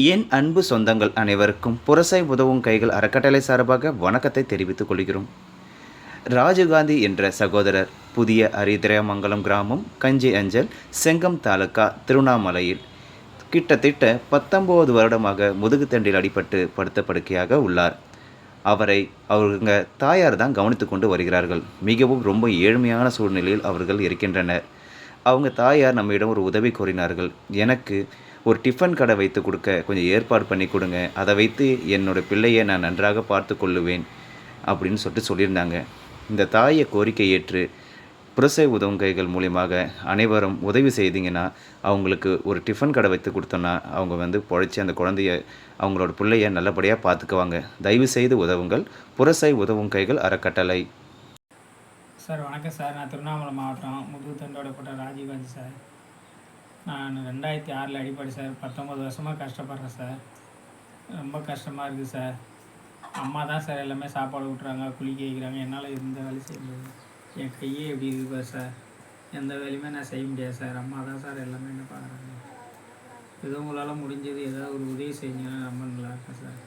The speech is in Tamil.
என் அன்பு சொந்தங்கள் அனைவருக்கும் புரசை உதவும் கைகள் அறக்கட்டளை சார்பாக வணக்கத்தை தெரிவித்துக் கொள்கிறோம். ராஜீவ்காந்தி என்ற சகோதரர் புதிய அரிதிரமங்கலம் கிராமம், கஞ்சி அஞ்சல், செங்கம் தாலுக்கா, திருவண்ணாமலையில் கிட்டத்தட்ட 19 வருடமாக முதுகுத்தண்டில் அடிபட்டு படுத்த படுக்கையாக உள்ளார். அவரை அவங்க தாயார் தான் கவனித்து கொண்டு வருகிறார்கள். மிகவும் ரொம்ப ஏழ்மையான சூழ்நிலையில் அவர்கள் இருக்கின்றனர். அவங்க தாயார் நம்மிடம் ஒரு உதவி கோரினார்கள். எனக்கு ஒரு டிஃபன் கடை வைத்து கொடுக்க கொஞ்சம் ஏற்பாடு பண்ணி கொடுங்க. அதை வைத்து என்னோடய பிள்ளையை நான் நன்றாக பார்த்து கொள்ளுவேன் அப்படின்னு சொல்லியிருந்தாங்க. இந்த தாயை கோரிக்கை ஏற்று புரசை உதவும் கைகள் மூலியமாக அனைவரும் உதவி செய்தீங்கன்னா அவங்களுக்கு ஒரு டிஃபன் கடை வைத்து கொடுத்தோன்னா அவங்க பொழைச்சி அந்த குழந்தைய அவங்களோட பிள்ளைய நல்லபடியாக பார்த்துக்குவாங்க. தயவு செய்து உதவுங்கள். புரசை உதவும் கைகள் அறக்கட்டளை. சார் வணக்கம் சார். நான் திருவண்ணாமலை மாவட்டம் முதுகுத்தண்டோட போட்ட ராஜீவ்காந்தி சார். நான் 2006 அடிப்படை சார். 19 வருஷமாக கஷ்டப்படுறேன் சார். ரொம்ப கஷ்டமாக இருக்குது சார். அம்மா தான் சார் எல்லாமே சாப்பாடு விட்றாங்க, குளிக்க வைக்கிறாங்க. என்னால் எந்த வேலையும் செய்ய முடியாது. என் கையே எப்படி இருக்குது சார். எந்த வேலையுமே நான் செய்ய முடியாது சார். அம்மா தான் சார் எல்லாமே என்ன பார்க்குறாங்க. ஏதோ உங்களால் முடிஞ்சது ஏதாவது ஒரு உதவி செஞ்சீங்கன்னா ரொம்ப நல்லா இருக்கேன் சார்.